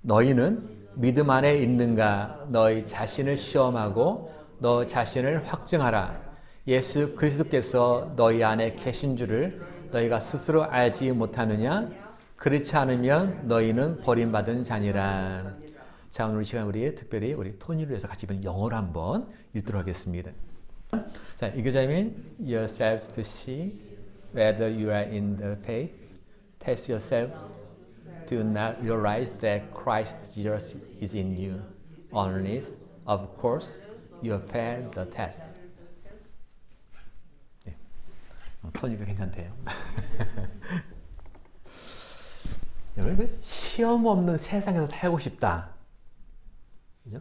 너희는 믿음 안에 있는가? 너희 자신을 시험하고 너 자신을 확증하라. 예수 그리스도께서 너희 안에 계신 줄을 너희가 스스로 알지 못하느냐? 그렇지 않으면 너희는 버림받은 자니라. 자, 오늘 이 시간 우리 특별히 우리 토니를 위해서 같이 읽은 영어로 한번 읽도록 하겠습니다. 자, examine yourselves to see whether you are in the faith. Test yourselves. Do not realize that Christ Jesus is in you. Unless, of course, you have failed the test. 네. 토니가 괜찮대요. 여러분, 시험 없는 세상에서 살고 싶다. 그죠?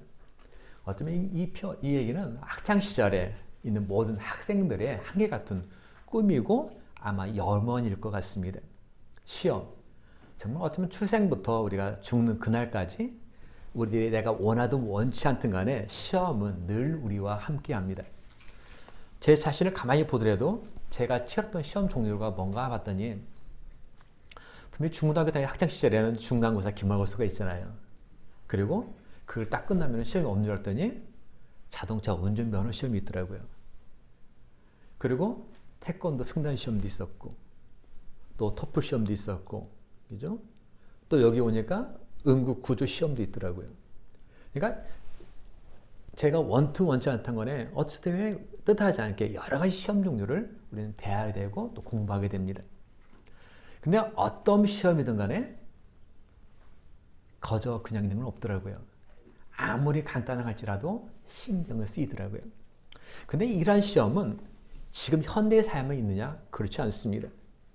어쩌면 이 얘기는 학창 시절에 있는 모든 학생들의 한결같은 꿈이고 아마 염원일 것 같습니다. 시험. 정말 어쩌면 출생부터 우리가 죽는 그날까지 우리 내가 원하든 원치 않든 간에 시험은 늘 우리와 함께 합니다. 제 자신을 가만히 보더라도 제가 치렀던 시험 종류가 뭔가 봤더니 분명히 중고등학교 다닐 학창 시절에는 중간고사, 기말고사가 있잖아요. 그리고 그걸 딱 끝나면 시험이 없는 줄 알았더니 자동차 운전면허 시험이 있더라고요. 그리고 태권도 승단 시험도 있었고 또 토플 시험도 있었고, 그죠? 또 여기 오니까 응급 구조 시험도 있더라고요. 그러니까 제가 원치 않던 거네 어쨌든 뜻하지 않게 여러 가지 시험 종류를 우리는 대해야 되고 또 공부하게 됩니다. 근데 어떤 시험이든 간에 거저 그냥 있는 건 없더라고요. 아무리 간단할지라도 신경을 쓰이더라고요. 근데 이러한 시험은 지금 현대의 삶에 있느냐? 그렇지 않습니다.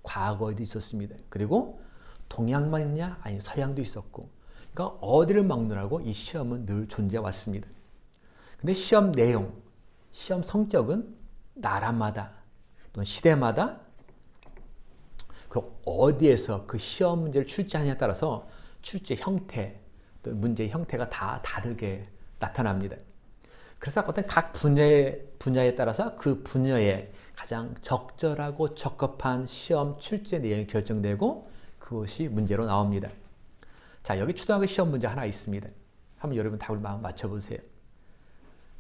과거에도 있었습니다. 그리고 동양만 있냐? 아니 서양도 있었고. 그러니까 어디를 막느라고 이 시험은 늘 존재해 왔습니다. 근데 시험 내용, 시험 성격은 나라마다 또는 시대마다 그 어디에서 그 시험 문제를 출제하느냐에 따라서 출제 형태, 또 문제의 형태가 다 다르게 나타납니다. 그래서 어떤 각 분야에 따라서 그 분야에 가장 적절하고 적합한 시험 출제 내용이 결정되고 그것이 문제로 나옵니다. 자, 여기 초등학교 시험 문제 하나 있습니다. 한번 여러분 답을 맞춰보세요.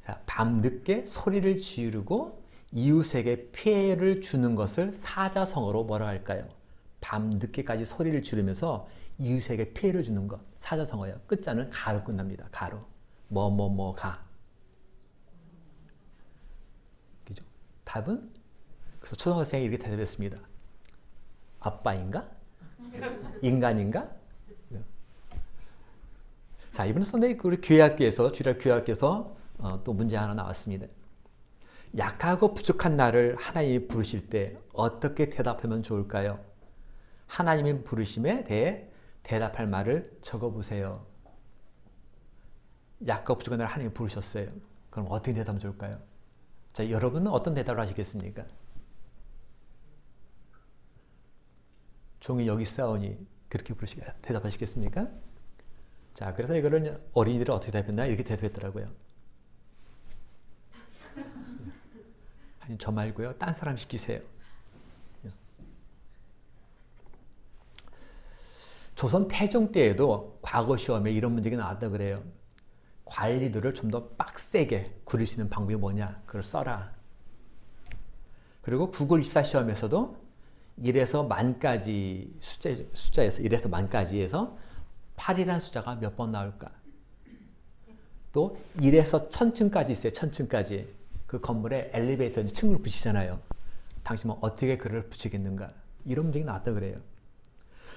자, 밤늦게 소리를 지르고 이웃에게 피해를 주는 것을 사자성어로 뭐라 할까요? 밤늦게까지 소리를 지르면서 이웃에게 피해를 주는 것. 사자성어예요. 끝자는 가로 끝납니다. 가로. 가. 그죠? 답은? 그래서 초등학생이 이렇게 대답했습니다. 아빠인가? 인간인가? 자, 이번에 선생님 우리 교회학교에서, 주일 교회학교에서 또 문제 하나 나왔습니다. 약하고 부족한 나를 하나님이 부르실 때 어떻게 대답하면 좋을까요? 하나님의 부르심에 대해 대답할 말을 적어보세요. 약하고 부족한 나를 하나님이 부르셨어요. 그럼 어떻게 대답하면 좋을까요? 자, 여러분은 어떤 대답을 하시겠습니까? 종이 여기 싸우니 그렇게 대답하시겠습니까? 자, 그래서 이거를 어린이들은 어떻게 대답했나? 이렇게 대답했더라고요. 아니, 저 말고요. 딴 사람 시키세요. 조선 태종 때에도 과거 시험에 이런 문제가 나왔다 그래요. 관리들을 좀 더 빡세게 구릴 수 있는 방법이 뭐냐? 그걸 써라. 그리고 구글 24 시험에서도 1에서 만까지 숫자에서 1에서 만까지에서 8이라는 숫자가 몇 번 나올까? 또 1에서 1000층까지 있어요. 1000층까지. 그 건물에 엘리베이터 층을 붙이잖아요. 당신은 어떻게 글을 붙이겠는가? 이런 문제가 나왔다 그래요.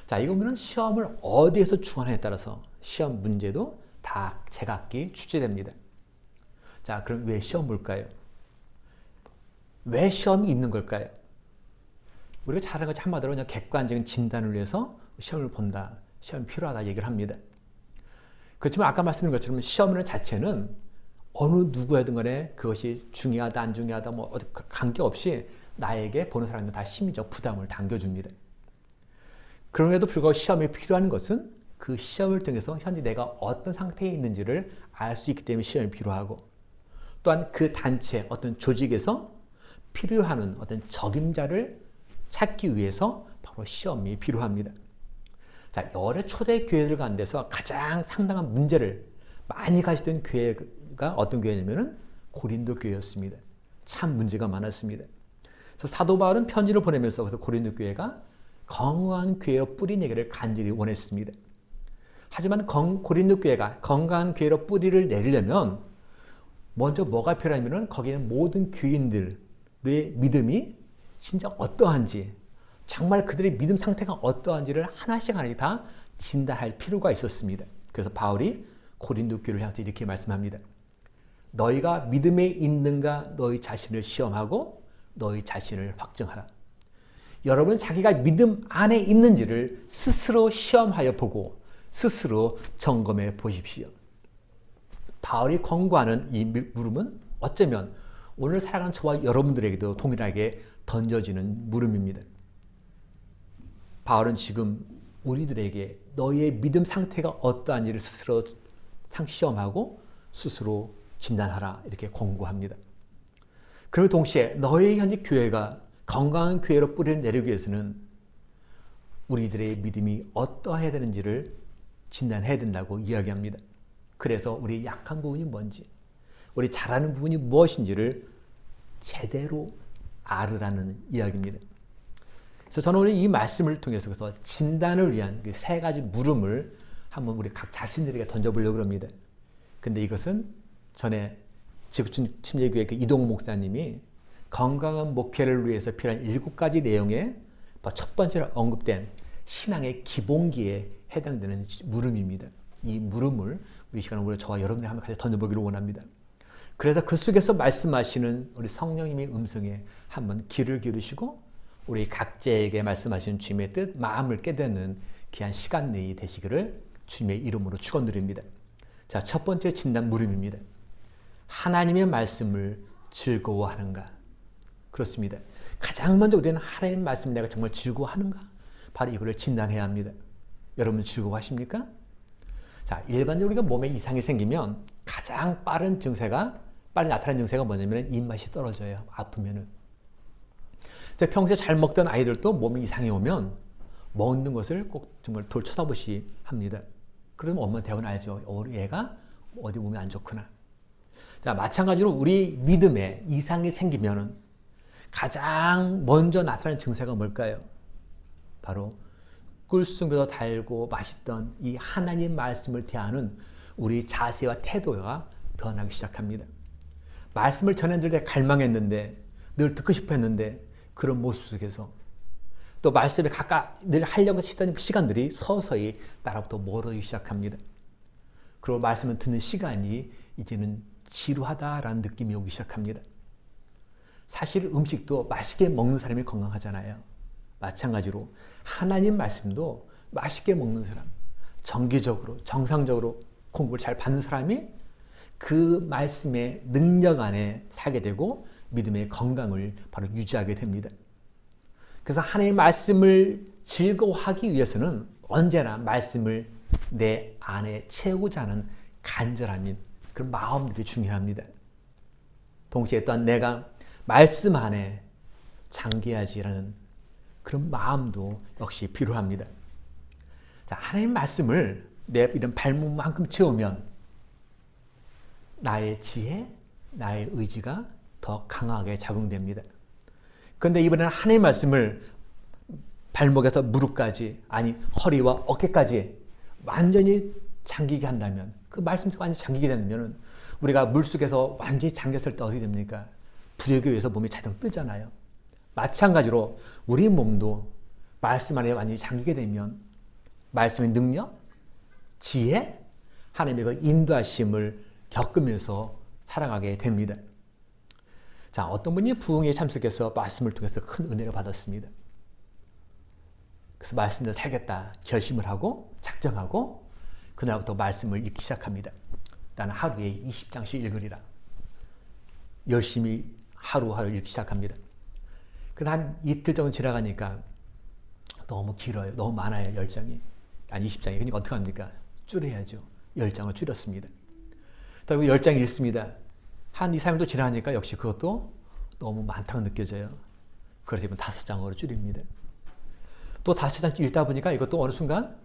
자, 이거는 시험을 어디에서 주관하냐에 따라서 시험 문제도 다 제각기 출제됩니다. 자, 그럼 왜 시험 볼까요? 왜 시험이 있는 걸까요? 우리가 잘하는 것이 한마디로 그냥 객관적인 진단을 위해서 시험을 본다. 시험이 필요하다 얘기를 합니다. 그렇지만 아까 말씀드린 것처럼 시험이라는 자체는 어느 누구에든 간에 그것이 중요하다 안 중요하다 뭐 관계없이 나에게 보는 사람은 다 심리적 부담을 당겨줍니다. 그럼에도 불구하고 시험이 필요한 것은 그 시험을 통해서 현재 내가 어떤 상태에 있는지를 알 수 있기 때문에 시험이 필요하고 또한 그 단체 어떤 조직에서 필요한 어떤 적임자를 찾기 위해서 바로 시험이 필요합니다. 자, 여러 초대 교회들 가운데서 가장 상당한 문제를 많이 가지던 교회가 어떤 교회냐면은 고린도 교회였습니다. 참 문제가 많았습니다. 그래서 사도 바울은 편지를 보내면서 그래서 고린도 교회가 건강한 교회의 뿌리 내기를 간절히 원했습니다. 하지만 고린도 교회가 건강한 교회로 뿌리를 내리려면 먼저 뭐가 필요하냐면 거기에 모든 교인들의 믿음이 진짜 어떠한지, 정말 그들의 믿음 상태가 어떠한지를 하나씩 다 진단할 필요가 있었습니다. 그래서 바울이 고린도 교회를 향해서 이렇게 말씀합니다. 너희가 믿음에 있는가 너희 자신을 시험하고 너희 자신을 확증하라. 여러분은 자기가 믿음 안에 있는지를 스스로 시험하여 보고 스스로 점검해 보십시오. 바울이 권고하는 이 물음은 어쩌면 오늘 살아가는 저와 여러분들에게도 동일하게 던져지는 물음입니다. 바울은 지금 우리들에게 너희의 믿음 상태가 어떠한지를 스스로 시험하고 스스로 진단하라 이렇게 권고합니다. 그리고 동시에 너희 현재 교회가 건강한 교회로 뿌리를 내리기 위해서는 우리들의 믿음이 어떠해야 되는지를 진단해야 된다고 이야기합니다. 그래서 우리 약한 부분이 뭔지, 우리 잘하는 부분이 무엇인지를 제대로 알으라는 이야기입니다. 그래서 저는 오늘 이 말씀을 통해서 그래서 진단을 위한 그 세 가지 물음을 한번 우리 각 자신들에게 던져보려고 합니다. 근데 이것은 전에 지구촌 침례교회 이동호 목사님이 건강한 목회를 위해서 필요한 7가지 내용에 첫 번째로 언급된 신앙의 기본기에 해당되는 물음입니다. 이 물음을 우리 시간에 우리 저와 여러분이 한번 같이 던져보기를 원합니다. 그래서 그 속에서 말씀하시는 우리 성령님의 음성에 한번 귀를 기울이시고 우리 각자에게 말씀하시는 주님의 뜻, 마음을 깨닫는 귀한 시간 내이 되시기를 주님의 이름으로 축원드립니다. 자, 첫 번째 진단 물음입니다. 하나님의 말씀을 즐거워하는가? 그렇습니다. 가장 먼저 우리는 하나님의 말씀을 내가 정말 즐거워하는가? 바로 이거를 진단해야 합니다. 여러분 즐거워하십니까? 자, 일반적으로 우리가 몸에 이상이 생기면 가장 빨리 나타나는 증세가 뭐냐면 입맛이 떨어져요. 아프면은. 평소에 잘 먹던 아이들도 몸에 이상이 오면 먹는 것을 꼭 정말 돌 쳐다보시 합니다. 그러면 엄마 대부분 알죠. 얘가 어디 몸이 안 좋구나. 자, 마찬가지로 우리 믿음에 이상이 생기면은 가장 먼저 나타나는 증세가 뭘까요? 바로 꿀순보다 달고 맛있던 이 하나님 말씀을 대하는 우리 자세와 태도가 변하기 시작합니다. 말씀을 전해드릴 때 갈망했는데, 늘 듣고 싶어 했는데, 그런 모습 속에서 또 말씀을 늘 하려고 했던 시간들이 서서히 나로부터 멀어지기 시작합니다. 그리고 말씀을 듣는 시간이 이제는 지루하다라는 느낌이 오기 시작합니다. 사실 음식도 맛있게 먹는 사람이 건강하잖아요. 마찬가지로 하나님 말씀도 맛있게 먹는 사람, 정기적으로 정상적으로 공부를 잘 받는 사람이 그 말씀의 능력 안에 살게 되고 믿음의 건강을 바로 유지하게 됩니다. 그래서 하나님의 말씀을 즐거워하기 위해서는 언제나 말씀을 내 안에 채우고자 하는 간절함인 그런 마음들이 중요합니다. 동시에 또한 내가 말씀 안에 잠겨야지라는 그런 마음도 역시 필요합니다. 자, 하나님 말씀을 내 이런 발목만큼 채우면 나의 지혜, 나의 의지가 더 강하게 작용됩니다. 그런데 이번에는 하나님의 말씀을 발목에서 무릎까지, 아니 허리와 어깨까지 완전히 잠기게 한다면, 그 말씀이 완전히 잠기게 되면 우리가 물속에서 완전히 잠겼을 때 어떻게 됩니까? 부여기 위해서 몸이 자동 뜨잖아요. 마찬가지로 우리 몸도 말씀 안에 완전히 잠기게 되면 말씀의 능력, 지혜, 하나님의 그 인도하심을 겪으면서 살아가게 됩니다. 자, 어떤 분이 부흥에 참석해서 말씀을 통해서 큰 은혜를 받았습니다. 그래서 말씀대로 살겠다 결심을 하고 작정하고 그날부터 말씀을 읽기 시작합니다. 나는 하루에 20장씩 읽으리라. 열심히 하루하루 읽기 시작합니다. 그런데 한 이틀 정도 지나가니까 너무 길어요. 너무 많아요. 10장이. 아니 20장이. 그러니까 어떻게 합니까? 줄여야죠. 10장을 줄였습니다. 또 10장 읽습니다. 한 2, 3일도 지나니까 역시 그것도 너무 많다고 느껴져요. 그래서 이번 5장으로 줄입니다. 또 5장 읽다 보니까 이것도 어느 순간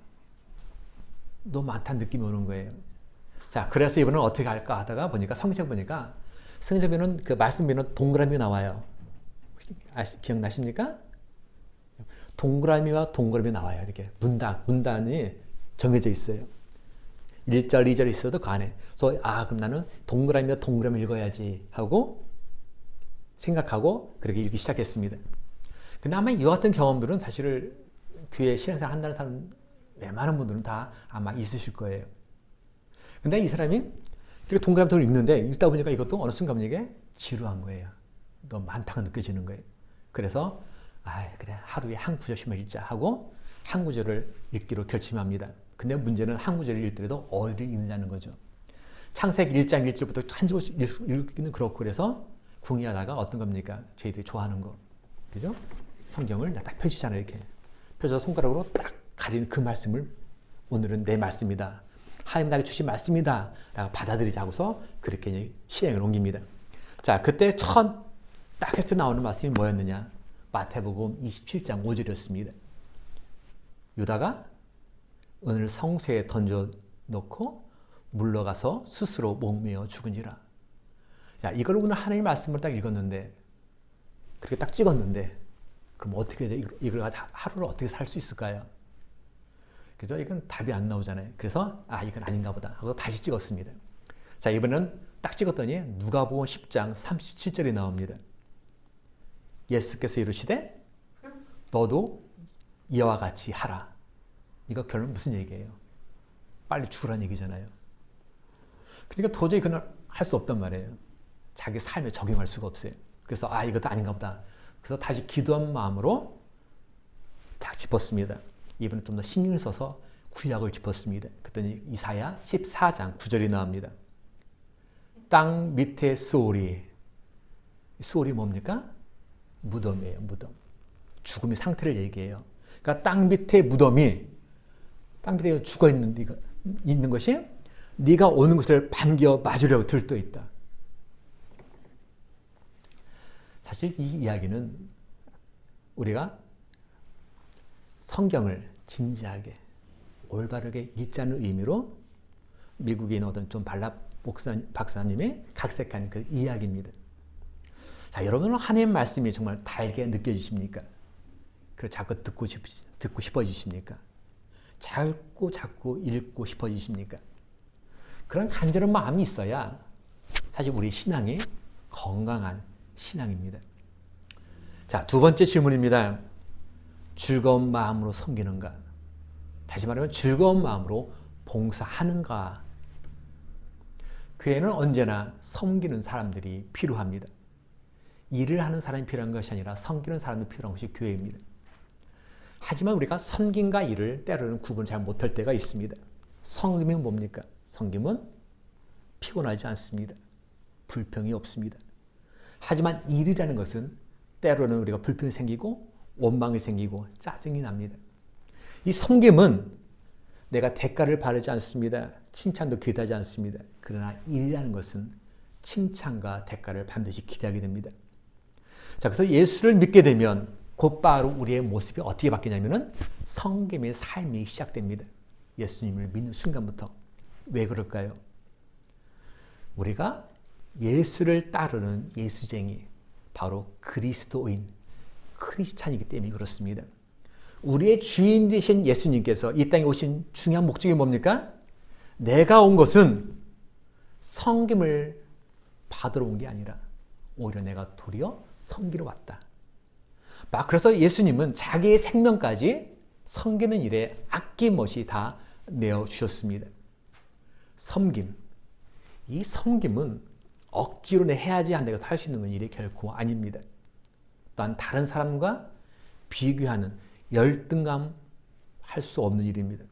너무 많다는 느낌이 오는 거예요. 자, 그래서 이번엔 어떻게 할까 하다가 보니까 성경 보니까 성경에는 그 말씀에는 동그라미 나와요. 기억나십니까? 동그라미와 동그라미 나와요. 이렇게 문단이 정해져 있어요. 1절, 2절 있어도 그 안에. 그래서 그럼 나는 동그라미와 동그라미 읽어야지 하고 생각하고 그렇게 읽기 시작했습니다. 근데 아마 이와 같은 경험들은 사실 교회 신앙생활 한다는 사람 웬만한 분들은 다 아마 있으실 거예요. 근데 이 사람이 이렇게 동그라미 읽는데 읽다 보니까 이것도 어느 순간 이게 지루한 거예요. 너무 많다고 느껴지는 거예요. 그래서 그래 하루에 한 구절씩만 읽자 하고 한 구절을 읽기로 결심합니다. 근데 문제는 한 구절을 읽더라도 어디를 읽느냐는 거죠. 창세기 1장 1절부터 한 줄씩 읽기는 그렇고 그래서 궁리하다가 어떤 겁니까? 저희들이 좋아하는 거. 그죠? 성경을 딱 펼치잖아요. 이렇게. 펼쳐서 손가락으로 딱 가리는 그 말씀을 오늘은 내 말씀이다. 하나님 나에게 주신 말씀이다. 라고 받아들이자 하고서 그렇게 실행을 옮깁니다. 자, 그때 딱 해서 나오는 말씀이 뭐였느냐? 마태복음 27장 5절이었습니다. 유다가 은을 성소에 던져놓고 물러가서 스스로 목매어 죽으니라. 자, 이걸 오늘 하나님의 말씀을 딱 읽었는데 그렇게 딱 찍었는데 그럼 어떻게 돼? 이걸 하루를 어떻게 살 수 있을까요? 그죠? 이건 답이 안 나오잖아요. 그래서 이건 아닌가 보다 하고 다시 찍었습니다. 자, 이번에는 딱 찍었더니 누가복음 10장 37절이 나옵니다. 예수께서 이르시되 너도 이와 같이 하라. 이거 결론 무슨 얘기예요? 빨리 죽으라는 얘기잖아요. 그러니까 도저히 그날 할 수 없단 말이에요. 자기 삶에 적용할 수가 없어요. 그래서 이것도 아닌가 보다. 그래서 다시 기도한 마음으로 딱 짚었습니다. 이번에 좀 더 신경을 써서 구약을 짚었습니다. 그랬더니 이사야 14장 9절이 나옵니다. 땅 밑에 소울이 뭡니까? 무덤이에요. 무덤. 죽음의 상태를 얘기해요. 그러니까 땅 밑에 무덤이 땅 밑에 죽어 있는 것이 네가 오는 것을 반겨 맞으려고 들떠 있다. 사실 이 이야기는 우리가 성경을 진지하게 올바르게 읽자는 의미로 미국에 있는 어떤 좀 박사님이 각색한 그 이야기입니다. 자, 여러분은 하나님의 말씀이 정말 달게 느껴지십니까? 그래서 자꾸 듣고 싶어지십니까? 자꾸 읽고 싶어지십니까? 그런 간절한 마음이 있어야 사실 우리 신앙이 건강한 신앙입니다. 자, 두 번째 질문입니다. 즐거운 마음으로 섬기는가? 다시 말하면 즐거운 마음으로 봉사하는가? 교회는 언제나 섬기는 사람들이 필요합니다. 일을 하는 사람이 필요한 것이 아니라 섬기는 사람이 필요한 것이 교회입니다. 하지만 우리가 섬김과 일을 때로는 구분을 잘 못할 때가 있습니다. 섬김이 뭡니까? 섬김은 피곤하지 않습니다. 불평이 없습니다. 하지만 일이라는 것은 때로는 우리가 불평이 생기고 원망이 생기고 짜증이 납니다. 이 섬김은 내가 대가를 바라지 않습니다. 칭찬도 기대하지 않습니다. 그러나 일이라는 것은 칭찬과 대가를 반드시 기대하게 됩니다. 자, 그래서 예수를 믿게 되면 곧바로 우리의 모습이 어떻게 바뀌냐면은 섬김의 삶이 시작됩니다. 예수님을 믿는 순간부터. 왜 그럴까요? 우리가 예수를 따르는 예수쟁이, 바로 그리스도인, 크리스찬이기 때문에 그렇습니다. 우리의 주인 되신 예수님께서 이 땅에 오신 중요한 목적이 뭡니까? 내가 온 것은 섬김을 받으러 온 게 아니라 오히려 내가 도리어 섬기러 왔다. 그래서 예수님은 자기의 생명까지 섬기는 일에 아낌없이 다 내어주셨습니다. 섬김. 이 섬김은 억지로 해야지 안 되고 할 수 있는 일이 결코 아닙니다. 또한 다른 사람과 비교하는 열등감 할 수 없는 일입니다.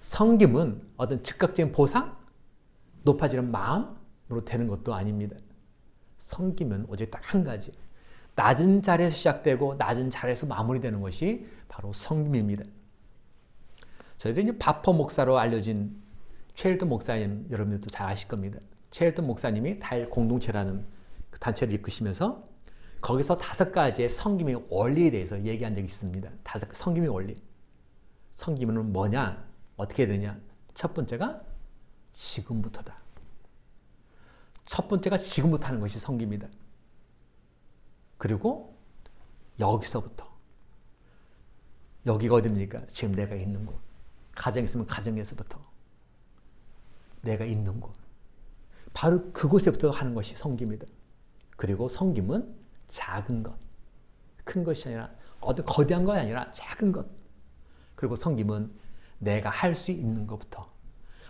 섬김은 어떤 즉각적인 보상, 높아지는 마음으로 되는 것도 아닙니다. 섬김은 오직 딱 한 가지. 낮은 자리에서 시작되고 낮은 자리에서 마무리되는 것이 바로 섬김입니다. 저희들이 이제 바퍼 목사로 알려진 최일돈 목사님 여러분들도 잘 아실 겁니다. 최일돈 목사님이 달 공동체라는 그 단체를 이끄시면서 거기서 5가지의 섬김의 원리에 대해서 얘기한 적이 있습니다. 5 섬김의 원리. 섬김은 뭐냐? 어떻게 되냐? 첫 번째가 지금부터다. 첫 번째가 지금부터 하는 것이 성기입니다. 그리고 여기서부터. 여기가 어딥니까? 지금 내가 있는 곳. 가정이 있으면 가정에서부터. 내가 있는 곳. 바로 그곳에부터 하는 것이 성기입니다. 그리고 성김은 작은 것. 큰 것이 아니라 어떤 거대한 것이 아니라 작은 것. 그리고 성김은 내가 할 수 있는 것부터.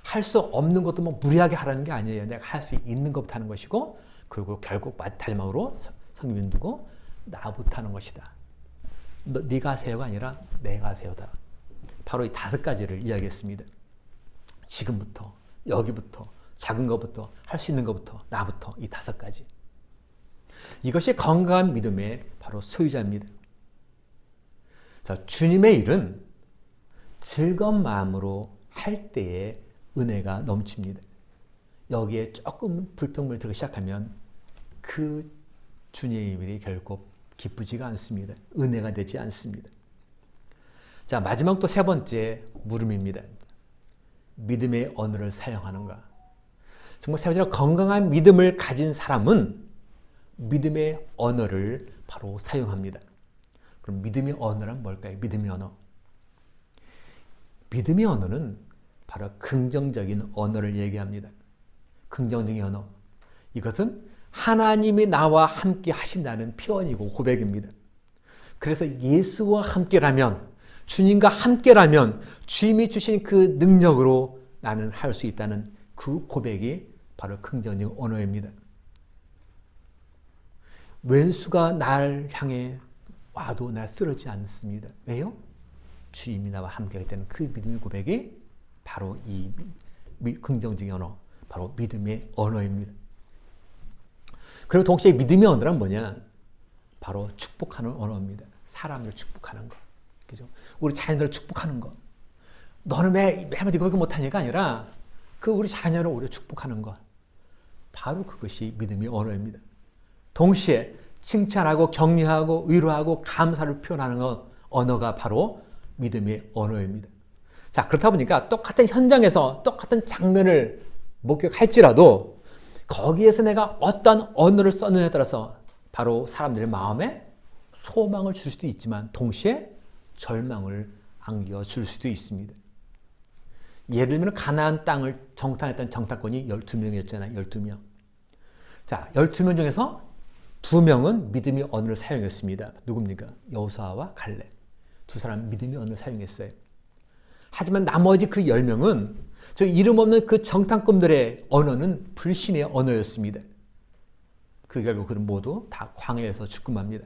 할 수 없는 것도 뭐 무리하게 하라는 게 아니에요. 내가 할 수 있는 것부터 하는 것이고 그리고 결국 마지막으로 성김은 누구? 나부터 하는 것이다. 네가 하세요가 아니라 내가 하세요다. 바로 이 5가지를 이야기했습니다. 지금부터, 여기부터, 작은 것부터, 할 수 있는 것부터, 나부터 이 5가지. 이것이 건강한 믿음의 바로 소유자입니다. 자, 주님의 일은 즐거운 마음으로 할 때에 은혜가 넘칩니다. 여기에 조금 불평물이 들기 시작하면 그 주님의 일이 결국 기쁘지가 않습니다. 은혜가 되지 않습니다. 자, 마지막 또 3번째 물음입니다. 믿음의 언어를 사용하는가? 정말 세번째로 건강한 믿음을 가진 사람은 믿음의 언어를 바로 사용합니다. 그럼 믿음의 언어란 뭘까요? 믿음의 언어. 믿음의 언어는 바로 긍정적인 언어를 얘기합니다. 긍정적인 언어. 이것은 하나님이 나와 함께 하신다는 표현이고 고백입니다. 그래서 예수와 함께라면, 주님과 함께라면 주님이 주신 그 능력으로 나는 할 수 있다는 그 고백이 바로 긍정적인 언어입니다. 왼수가 날 향해 와도 나 쓰러지지 않습니다. 왜요? 주님이 나와 함께하기 때문에 그 믿음의 고백이 바로 이 긍정적인 언어, 바로 믿음의 언어입니다. 그리고 동시에 믿음의 언어란 뭐냐? 바로 축복하는 언어입니다. 사람을 축복하는 것. 그죠? 우리 자녀들을 축복하는 것. 너는 왜 매번 이거 못하니까 아니라 그 우리 자녀를 오히려 축복하는 것. 바로 그것이 믿음의 언어입니다. 동시에 칭찬하고 격려하고 위로하고 감사를 표현하는 언어가 바로 믿음의 언어입니다. 자, 그렇다 보니까 똑같은 현장에서 똑같은 장면을 목격할지라도 거기에서 내가 어떤 언어를 썼느냐에 따라서 바로 사람들의 마음에 소망을 줄 수도 있지만 동시에 절망을 안겨줄 수도 있습니다. 예를 들면 가나안 땅을 정탐했던 정탐꾼이 12명이었잖아요. 12명. 자, 12명 중에서 2명은 믿음의 언어를 사용했습니다. 누굽니까? 여호수아와 갈렙. 2사람 믿음의 언어를 사용했어요. 하지만 나머지 그 10명은 저 이름 없는 그 정탐꾼들의 언어는 불신의 언어였습니다. 그 결국 그는 모두 다 광야에서 죽고 맙니다.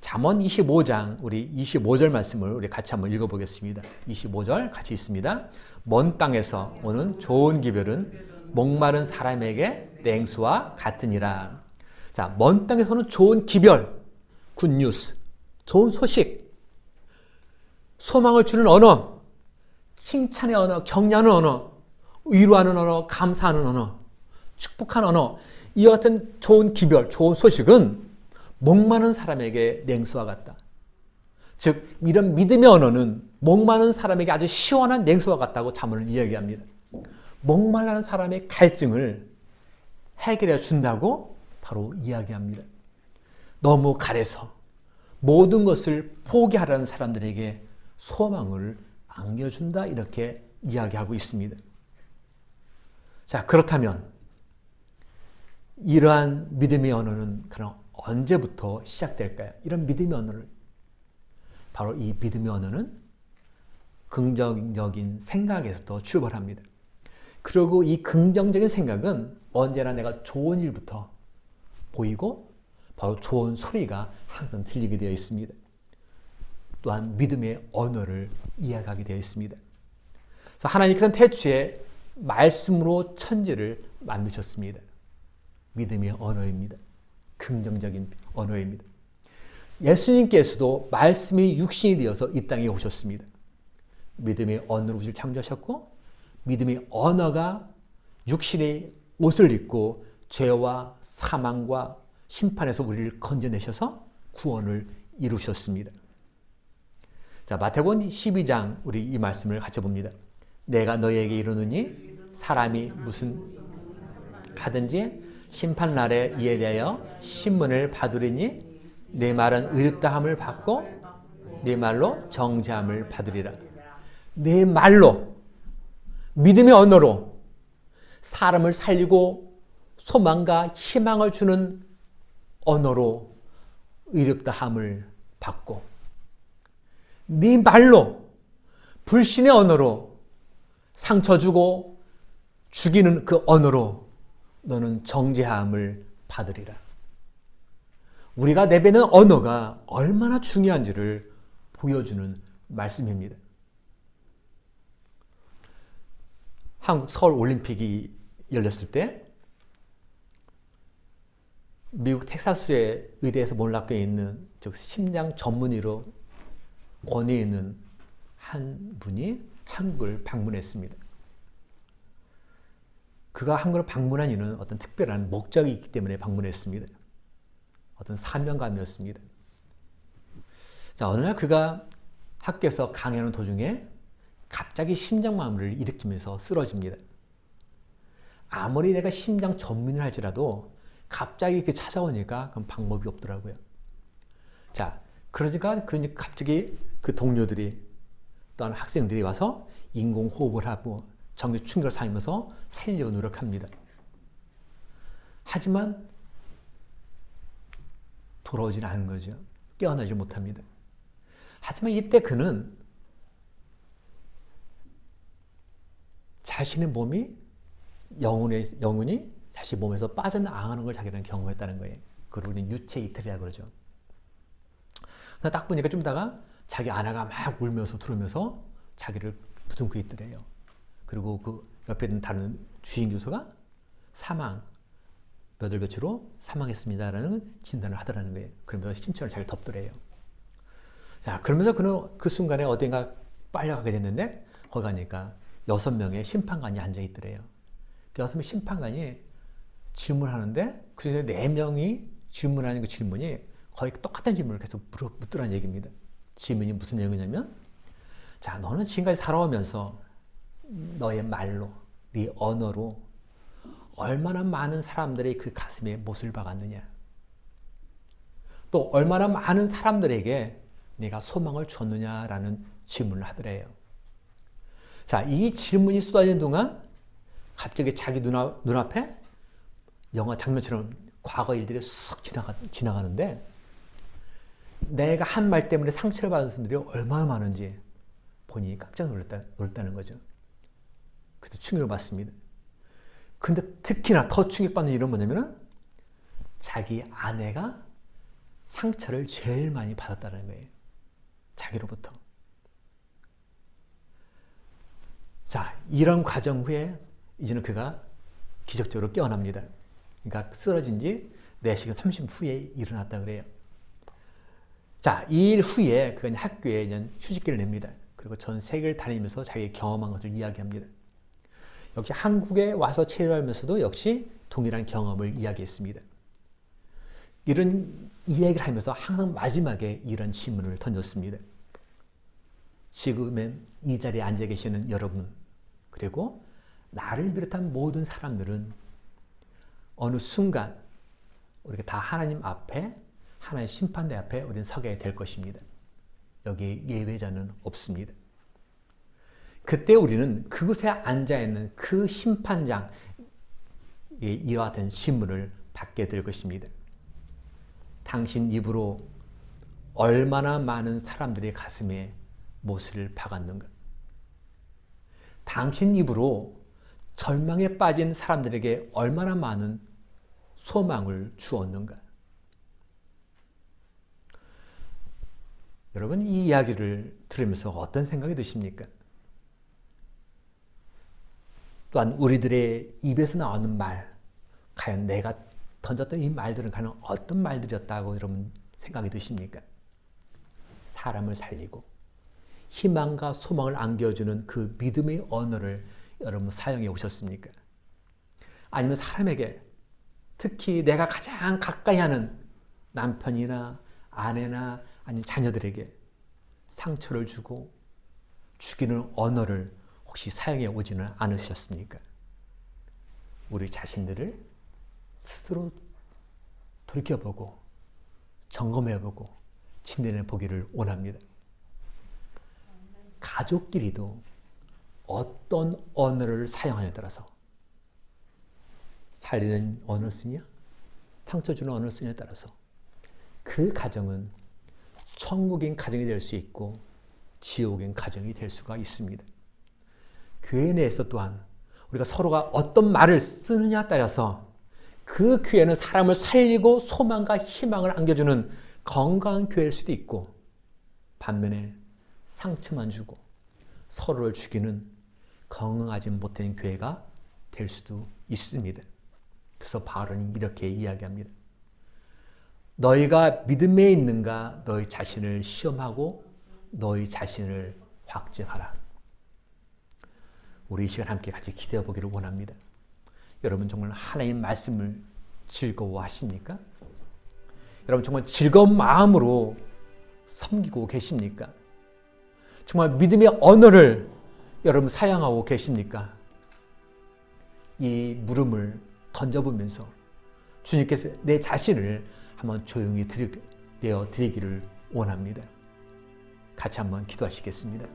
잠언 25장 우리 25절 말씀을 우리 같이 한번 읽어보겠습니다. 25절 같이 있습니다. 먼 땅에서 오는 좋은 기별은 목마른 사람에게 냉수와 같으니라. 자, 먼 땅에서 오는 좋은 기별, 굿뉴스, 좋은 소식, 소망을 주는 언어, 칭찬의 언어, 격려하는 언어, 위로하는 언어, 감사하는 언어, 축복하는 언어, 이와 같은 좋은 기별, 좋은 소식은 목마른 사람에게 냉수와 같다. 즉 이런 믿음의 언어는 목마른 사람에게 아주 시원한 냉수와 같다고 잠언을 이야기합니다. 목마른 사람의 갈증을 해결해 준다고 바로 이야기합니다. 너무 가래서 모든 것을 포기하라는 사람들에게 소망을 안겨준다 이렇게 이야기하고 있습니다. 자, 그렇다면 이러한 믿음의 언어는 그럼 언제부터 시작될까요? 이런 믿음의 언어를 바로 이 믿음의 언어는 긍정적인 생각에서부터 출발합니다. 그리고 이 긍정적인 생각은 언제나 내가 좋은 일부터 보이고 바로 좋은 소리가 항상 들리게 되어 있습니다. 또한 믿음의 언어를 이야기하게 되어 있습니다. 그래서 하나님께서는 태초에 말씀으로 천지를 만드셨습니다. 믿음의 언어입니다. 긍정적인 언어입니다. 예수님께서도 말씀이 육신이 되어서 이 땅에 오셨습니다. 믿음의 언어로 우리를 창조하셨고 믿음의 언어가 육신의 옷을 입고 죄와 사망과 심판에서 우리를 건져내셔서 구원을 이루셨습니다. 자, 마태복음 12장 우리 이 말씀을 같이 봅니다. 내가 너희에게 이르노니 사람이 무슨 하든지 심판날에 이에 대하여 신문을 받으리니 내 말은 의롭다함을 받고 내 말로 정죄함을 받으리라. 내 말로, 믿음의 언어로 사람을 살리고 소망과 희망을 주는 언어로 의롭다함을 받고, 네 말로 불신의 언어로 상처 주고 죽이는 그 언어로 너는 정죄함을 받으리라. 우리가 내뱉는 언어가 얼마나 중요한지를 보여주는 말씀입니다. 한국 서울 올림픽이 열렸을 때 미국 텍사스의 의대에서 몰락해 있는 즉 심장 전문의로 권위에 있는 한 분이 한국을 방문했습니다. 그가 한국을 방문한 이유는 어떤 특별한 목적이 있기 때문에 방문했습니다. 어떤 사명감이었습니다. 자, 어느 날 그가 학교에서 강연하는 도중에 갑자기 심장마비를 일으키면서 쓰러집니다. 아무리 내가 심장 전문을 할지라도 갑자기 이렇게 찾아오니까 그건 방법이 없더라고요. 자, 그러니까 갑자기 그 동료들이 또는 학생들이 와서 인공호흡을 하고 정기 충격을 사면서 살리려고 노력합니다. 하지만 돌아오지는 않은 거죠. 깨어나지 못합니다. 하지만 이때 그는 자신의 몸이 영혼이 자신 몸에서 빠져나가는 걸 자기는 경험했다는 거예요. 그걸 우리는 유체 이탈이라고 그러죠. 딱 보니까 좀 이따가 자기 아내가 막 울면서 들으면서 자기를 부둥켜 있더래요. 그리고 그 옆에 있는 다른 주인 교수가 몇 월 며칠 후 사망했습니다라는 진단을 하더라는 거예요. 그러면서 심장을 잘 덮더래요. 자, 그러면서 그는 그 순간에 어딘가 빨려가게 됐는데 거기 가니까 6명의 심판관이 앉아 있더래요. 그 6명의 심판관이 질문하는데 그 중에 4명이 질문하는 그 질문이 거의 똑같은 질문을 계속 묻더라는 얘기입니다. 질문이 무슨 내용이냐면, 자, 너는 지금까지 살아오면서 너의 말로, 네 언어로 얼마나 많은 사람들의 그 가슴에 못을 박았느냐. 또 얼마나 많은 사람들에게 내가 소망을 줬느냐라는 질문을 하더래요. 자, 이 질문이 쏟아지는 동안 갑자기 자기 눈앞에 영화 장면처럼 과거 일들이 쑥 지나가는데 내가 한 말 때문에 상처를 받은 사람들이 얼마나 많은지 보니 깜짝 놀랐다는 거죠. 그래서 충격을 받습니다. 근데 특히나 더 충격받는 일은 뭐냐면은 자기 아내가 상처를 제일 많이 받았다는 거예요. 자기로부터. 자, 이런 과정 후에 이제는 그가 기적적으로 깨어납니다. 그러니까 쓰러진 지 4시간 30분 후에 일어났다 그래요. 자, 이 일 후에 그는 학교에 휴직기를 냅니다. 그리고 전 세계를 다니면서 자기 경험한 것을 이야기합니다. 역시 한국에 와서 체류하면서도 역시 동일한 경험을 이야기했습니다. 이런 이야기를 하면서 항상 마지막에 이런 질문을 던졌습니다. 지금은 이 자리에 앉아 계시는 여러분, 그리고 나를 비롯한 모든 사람들은 어느 순간 우리가 다 하나님 앞에, 하나님의 심판대 앞에 우리는 서게 될 것입니다. 여기 예외자는 없습니다. 그때 우리는 그곳에 앉아있는 그 심판장에 이와 같은 신문을 받게 될 것입니다. 당신 입으로 얼마나 많은 사람들의 가슴에 못을 박았는가? 당신 입으로 절망에 빠진 사람들에게 얼마나 많은 소망을 주었는가? 여러분, 이 이야기를 들으면서 어떤 생각이 드십니까? 또한 우리들의 입에서 나오는 말, 과연 내가 던졌던 이 말들은 과연 어떤 말들이었다고 여러분 생각이 드십니까? 사람을 살리고 희망과 소망을 안겨주는 그 믿음의 언어를 여러분 사용해 오셨습니까? 아니면 사람에게, 특히 내가 가장 가까이 하는 남편이나 아내나 아니면 자녀들에게 상처를 주고 죽이는 언어를 혹시 사용해 오지는 않으셨습니까? 우리 자신들을 스스로 돌이켜보고 점검해보고 침대내 보기를 원합니다. 가족끼리도 어떤 언어를 사용하냐에 따라서 살리는 언어를 쓰냐 상처 주는 언어를 쓰냐에 따라서 그 가정은 천국인 가정이 될 수 있고 지옥인 가정이 될 수가 있습니다. 교회 내에서 또한 우리가 서로가 어떤 말을 쓰느냐에 따라서 그 교회는 사람을 살리고 소망과 희망을 안겨주는 건강한 교회일 수도 있고 반면에 상처만 주고 서로를 죽이는 건강하지 못한 교회가 될 수도 있습니다. 그래서 바울은 이렇게 이야기합니다. 너희가 믿음에 있는가 너희 자신을 시험하고 너희 자신을 확증하라. 우리 이 시간 함께 같이 기대해 보기를 원합니다. 여러분 정말 하나님 말씀을 즐거워하십니까? 여러분 정말 즐거운 마음으로 섬기고 계십니까? 정말 믿음의 언어를 여러분 사용하고 계십니까? 이 물음을 던져보면서 주님께서 내 자신을 한번 조용히 내어 드리기를 원합니다. 같이 한번 기도하시겠습니다.